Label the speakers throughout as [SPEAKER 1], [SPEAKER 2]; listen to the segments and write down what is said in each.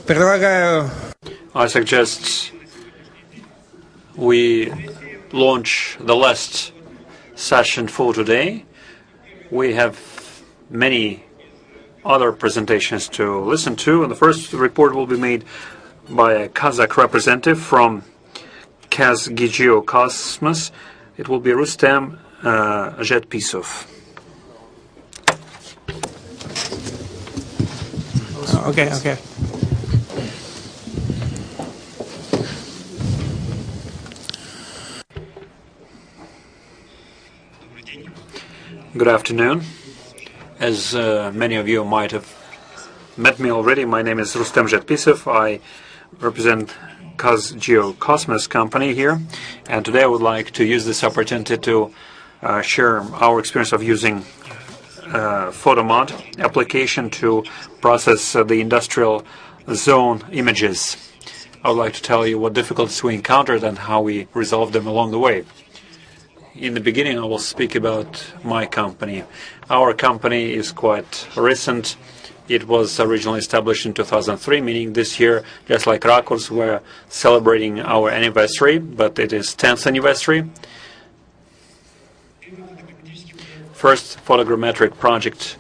[SPEAKER 1] Предлагаю...
[SPEAKER 2] I suggest we launch the last session for today. We have many other presentations to listen to, and the first report will be made by a Kazakh representative from Kazgeocosmos. It will be Rustem Zhetpissov.
[SPEAKER 1] Okay.
[SPEAKER 2] Good afternoon. As many of you might have met me already, my name is Rustem Zhetpissov. I represent Kazgeocosmos company here, and today I would like to use this opportunity to share our experience of using PHOTOMOD application to process the industrial zone images. I would like to tell you what difficulties we encountered and how we resolved them along the way. In the beginning, I will speak about my company. Our company is quite recent. It was originally established in 2003, meaning this year, just like Rakurs, we're celebrating our anniversary, but it is 10th anniversary. First photogrammetric project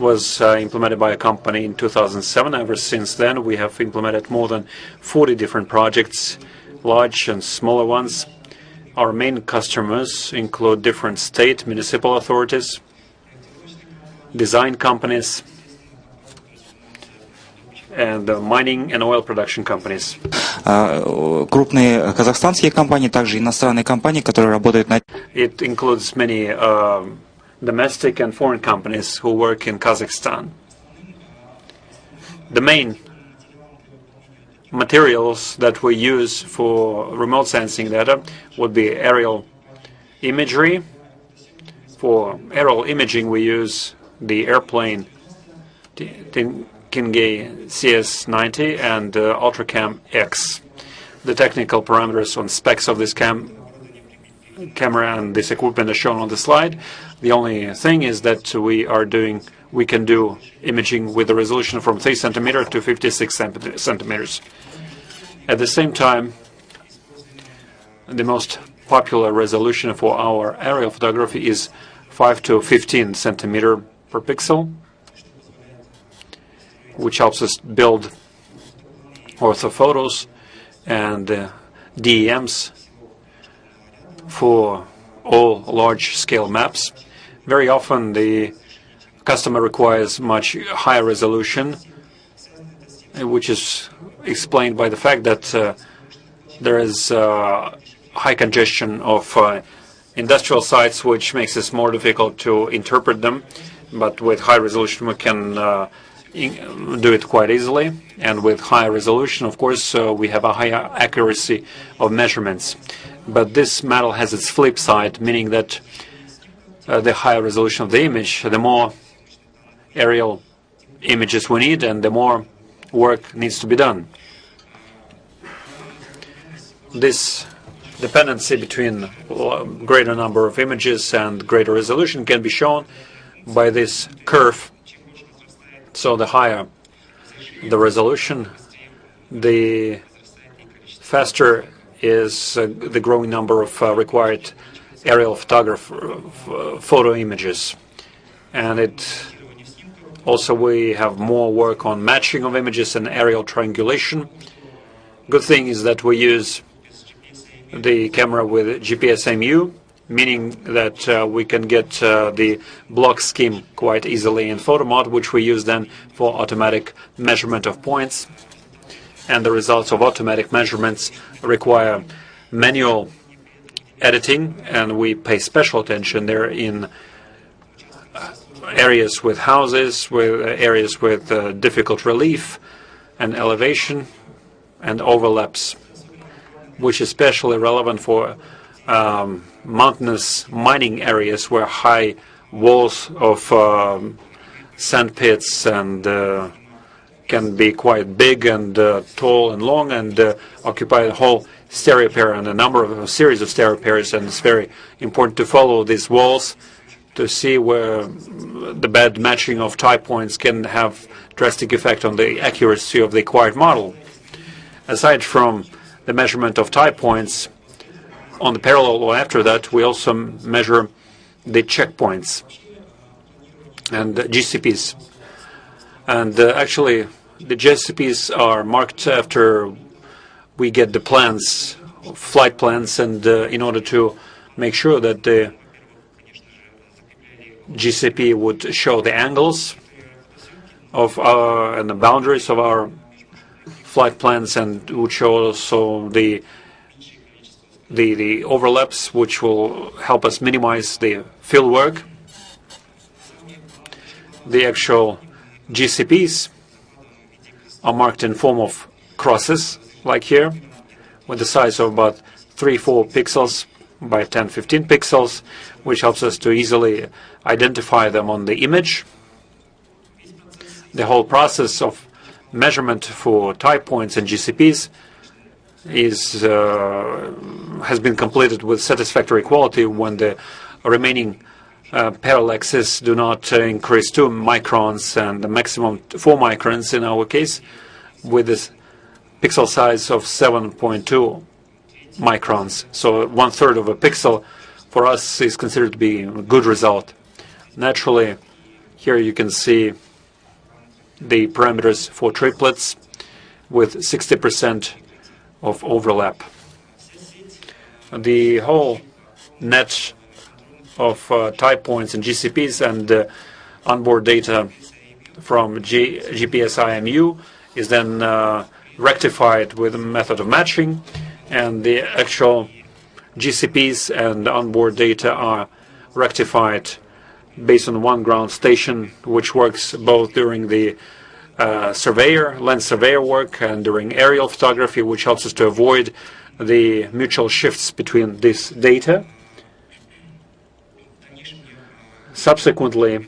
[SPEAKER 2] was implemented by a company in 2007. Ever since then, we have implemented more than 40 different projects, large and smaller ones. Our main customers include different state, municipal authorities, design companies, and mining and oil production companies.
[SPEAKER 3] Крупные казахстанские компании, также иностранные компании, которые работают на...
[SPEAKER 2] It includes many domestic and foreign companies who work in Kazakhstan. The main materials that we use for remote sensing data would be aerial imagery. For aerial imaging, we use the airplane Kingay CS90 and Ultracam X. The technical parameters on specs of this camera and this equipment are shown on the slide. The only thing is that we can do imaging with a resolution from 3 centimeters to 56 centimeters. At the same time, the most popular resolution for our aerial photography is 5 to 15 centimeters per pixel, which helps us build ortho photos and DEMs for all large-scale maps. Very often, the customer requires much higher resolution, which is explained by the fact that there is high congestion of industrial sites, which makes it more difficult to interpret them. But with high resolution, we can do it quite easily. And with high resolution, of course, we have a higher accuracy of measurements. But this medal has its flip side, meaning that the higher resolution of the image, the more aerial images we need, and the more work needs to be done. This dependency between greater number of images and greater resolution can be shown by this curve. So the higher the resolution, the faster is the growing number of required aerial photo images. And also we have more work on matching of images and aerial triangulation. Good thing is that we use the camera with GPS-MU, meaning that we can get the block scheme quite easily in PHOTOMOD, which we use then for automatic measurement of points. And the results of automatic measurements require manual editing, and we pay special attention there in areas with houses, with areas with difficult relief and elevation and overlaps, which is especially relevant for mountainous mining areas where high walls of sand pits and can be quite big and tall and long and occupy a whole stereo pair and a series of stereo pairs, and it's very important to follow these walls to see where the bad matching of type points can have drastic effect on the accuracy of the acquired model. Aside from the measurement of type points, on the parallel or after that, we also measure the checkpoints and GCPs. And actually, the GCPs are marked after we get the plans, flight plans, and in order to make sure that the GCP would show the angles of our and the boundaries of our flight plans, and would show also the overlaps, which will help us minimize the field work. The actual GCPs are marked in form of crosses, like here, with the size of about 3-4 pixels by 10-15 pixels, which helps us to easily identify them on the image. The whole process of measurement for type points and GCPs has been completed with satisfactory quality when the remaining parallaxes do not increase 2 microns and the maximum 4 microns in our case, with this pixel size of 7.2 microns. So 1/3 of a pixel for us is considered to be a good result. Naturally, here you can see the parameters for triplets with 60% of overlap. The whole net of type points and GCPs and onboard data from GPS IMU is then rectified with a method of matching, and the actual GCPs and onboard data are rectified based on one ground station, which works both during the lens surveyor work and during aerial photography, which helps us to avoid the mutual shifts between this data. Subsequently,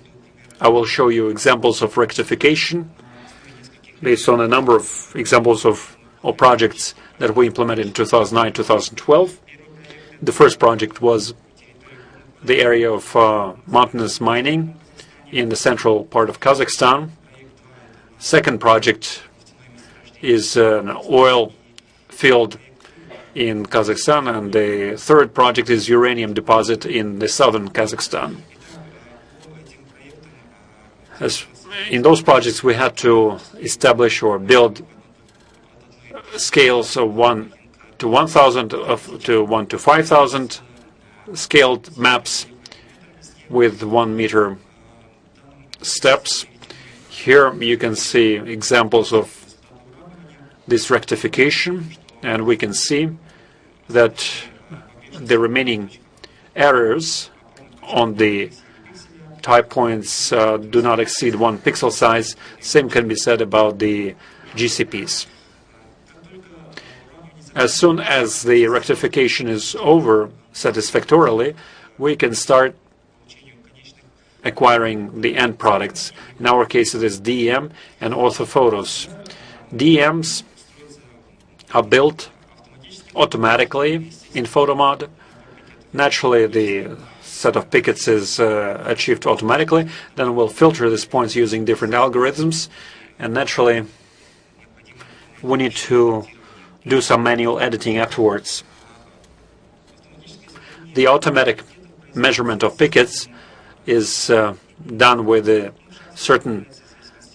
[SPEAKER 2] I will show you examples of rectification based on a number of examples of projects that we implemented in 2009-2012. The first project was the area of mountainous mining in the central part of Kazakhstan. Second project is an oil field in Kazakhstan, and the third project is uranium deposit in the southern Kazakhstan. In those projects, we had to establish or build scales of 1 to 1,000 to 1 to 5,000 scaled maps with 1 meter steps. Here you can see examples of this rectification, and we can see that the remaining errors on the type points do not exceed 1 pixel size. Same can be said about the GCPs. As soon as the rectification is over satisfactorily, we can start acquiring the end products. In our case, it is DEM and Ortho photos. DEMs are built automatically in PHOTOMOD. Naturally, the set of pickets is achieved automatically. Then we'll filter these points using different algorithms. And naturally, we need to do some manual editing afterwards. The automatic measurement of pickets is done with a certain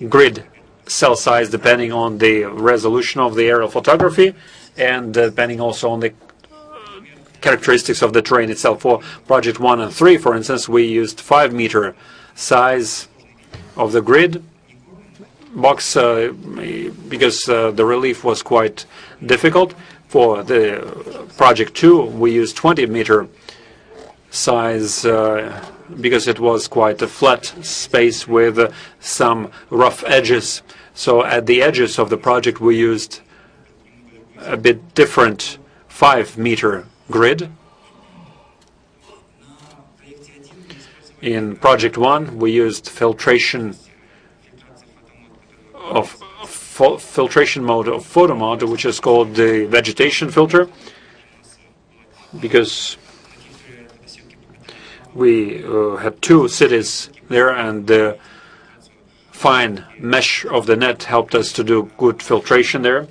[SPEAKER 2] grid cell size depending on the resolution of the aerial photography and depending also on the characteristics of the terrain itself. For project 1 and 3, for instance, we used 5 meter size of the grid box because the relief was quite difficult. For the project 2, we used 20 meter size because it was quite a flat space with some rough edges. So at the edges of the project we used a bit different 5 meter grid. In project 1 we used filtration mode of PHOTOMOD, which is called the vegetation filter, because We had 2 cities there, and the fine mesh of the net helped us to do good filtration there.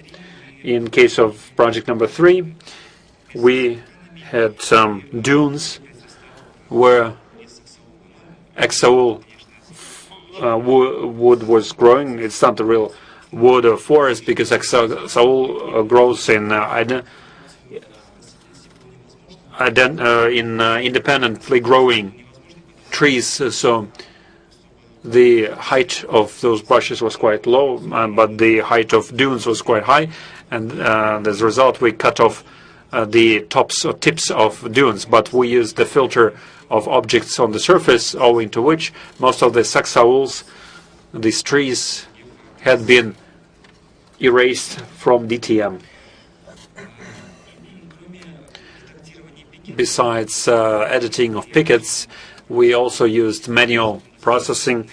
[SPEAKER 2] In case of project number 3, we had some dunes where Exaul wood was growing. It's not a real wood or forest because Exaul grows in independently growing trees. So the height of those bushes was quite low, but the height of dunes was quite high, and as a result we cut off the tops or tips of dunes, but we used the filter of objects on the surface, owing to which most of the saxauls, these trees, had been erased from DTM. Besides editing of pickets, we also used manual processing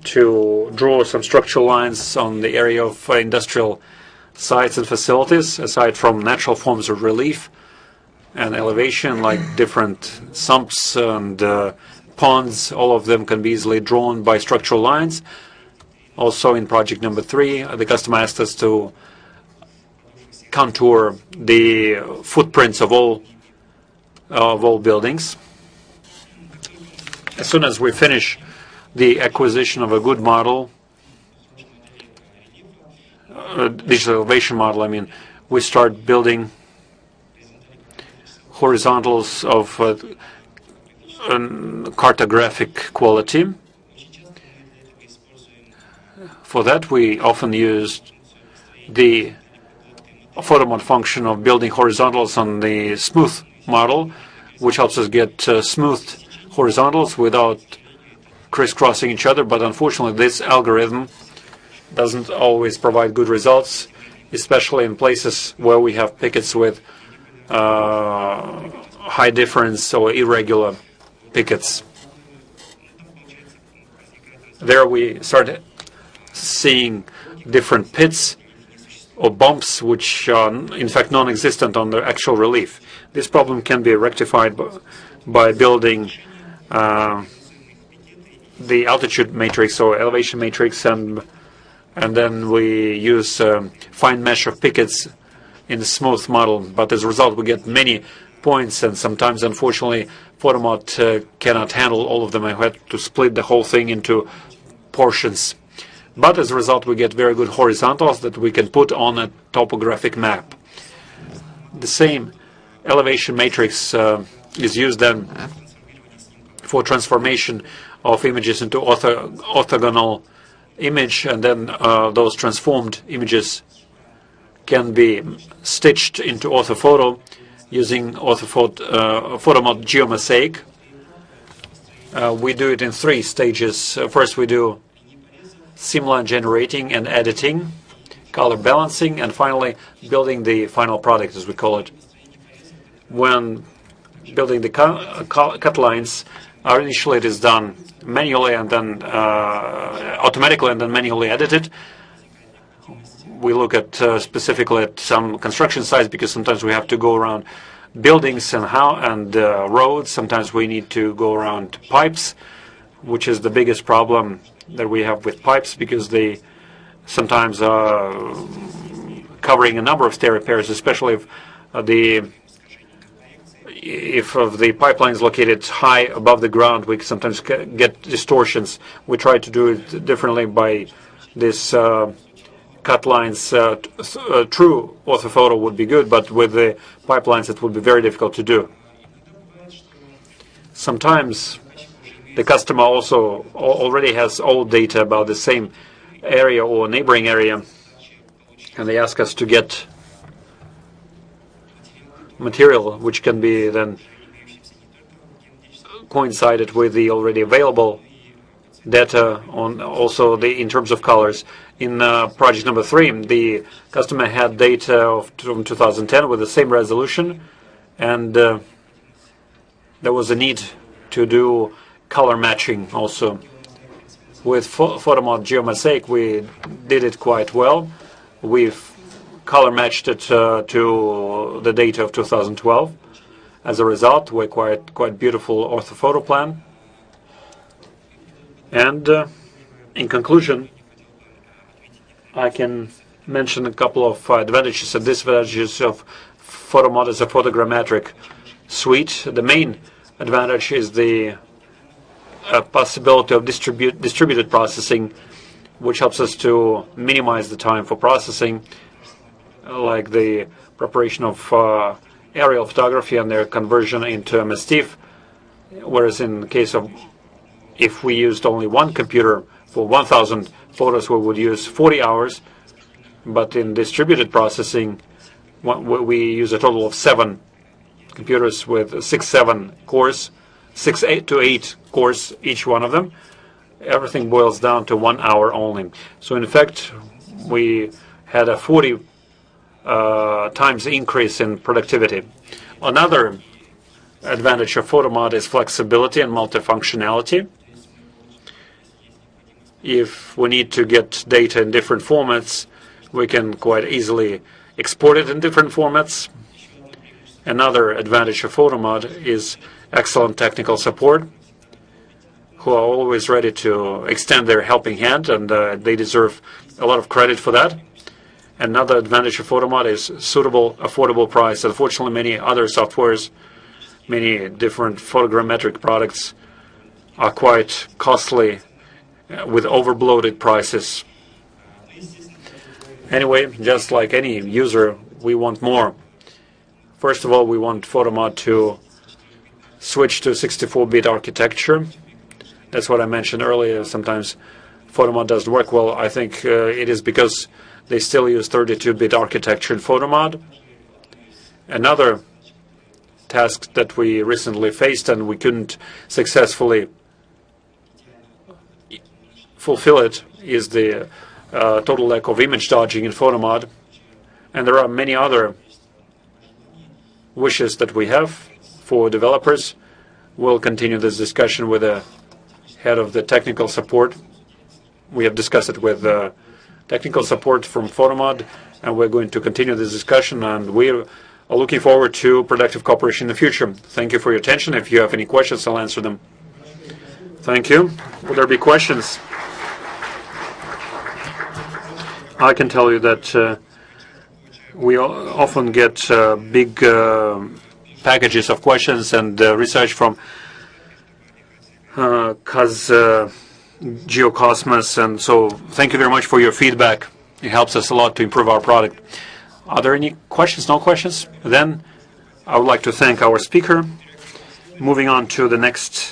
[SPEAKER 2] to draw some structural lines on the area of industrial sites and facilities, aside from natural forms of relief and elevation, like different sumps and ponds. All of them can be easily drawn by structural lines. Also in project number 3, the customer asked us to contour the footprints of all buildings. As soon as we finish the acquisition of a good model, digital elevation model, I mean, we start building horizontals of cartographic quality. For that, we often used the PHOTOMOD function of building horizontals on the smooth model, which helps us get smoothed horizontals without crisscrossing each other. But unfortunately, this algorithm doesn't always provide good results, especially in places where we have pickets with high difference or irregular pickets. There we started seeing different pits or bumps which are in fact non-existent on the actual relief. This problem can be rectified by building the altitude matrix or elevation matrix, and then we use fine mesh of pickets in the smooth model. But as a result, we get many points, and sometimes, unfortunately, PHOTOMOD cannot handle all of them. I had to split the whole thing into portions. But as a result, we get very good horizontals that we can put on a topographic map. The same elevation matrix is used then for transformation of images into orthogonal image, and then those transformed images can be stitched into orthophoto using PHOTOMOD geomosaic. We do it in 3 stages. First, we do seamline generating and editing, color balancing, and finally building the final product, as we call it. When building the cut lines, initially it is done manually and then automatically and then manually edited. We look at specifically at some construction sites, because sometimes we have to go around buildings and roads. Sometimes we need to go around pipes, which is the biggest problem that we have with pipes, because they sometimes are covering a number of stair repairs, especially if the pipeline is located high above the ground. We sometimes get distortions. We try to do it differently by this cut lines. True orthophoto would be good, but with the pipelines it would be very difficult to do. Sometimes the customer also already has old data about the same area or neighboring area, and they ask us to get material which can be then coincided with the already available data on also in terms of colors. In project number 3, the customer had data from 2010 with the same resolution, and there was a need to do color matching also. With PHOTOMOD geomosaic, we did it quite well. We've color matched it to the data of 2012, as a result. We acquired quite beautiful orthophoto plan. And in conclusion, I can mention a couple of advantages and disadvantages of PHOTOMOD as a photogrammetric suite. The main advantage is the possibility of distributed processing, which helps us to minimize the time for processing, like the preparation of aerial photography and their conversion into MSTIF, whereas in the case of if we used only one computer for 1,000 photos, we would use 40 hours, but in distributed processing, we use a total of 7 computers with 6-7 cores, 6 to 8 cores each one of them. Everything boils down to 1 hour only. So in fact, we had a 40 times increase in productivity. Another advantage of PHOTOMOD is flexibility and multifunctionality. If we need to get data in different formats, we can quite easily export it in different formats. Another advantage of PHOTOMOD is excellent technical support, who are always ready to extend their helping hand, and they deserve a lot of credit for that. Another advantage of PHOTOMOD is suitable, affordable price. Unfortunately, many other softwares, many different photogrammetric products are quite costly with overbloated prices. Anyway, just like any user, we want more. First of all, we want PHOTOMOD to switch to 64-bit architecture. That's what I mentioned earlier. Sometimes PHOTOMOD doesn't work well. I think it is because they still use 32-bit architecture in PHOTOMOD. Another task that we recently faced and we couldn't successfully fulfill it is the total lack of image dodging in PHOTOMOD. And there are many other wishes that we have for developers. We'll continue this discussion with the head of the technical support. We have discussed it with technical support from PHOTOMOD, and we're going to continue this discussion, and we are looking forward to productive cooperation in the future. Thank you for your attention. If you have any questions, I'll answer them. Thank you. Will there be questions? I can tell you that we often get big packages of questions and research from Kazgeocosmos, and so thank you very much for your feedback. It helps us a lot to improve our product. Are there any questions? No questions? Then I would like to thank our speaker. Moving on to the next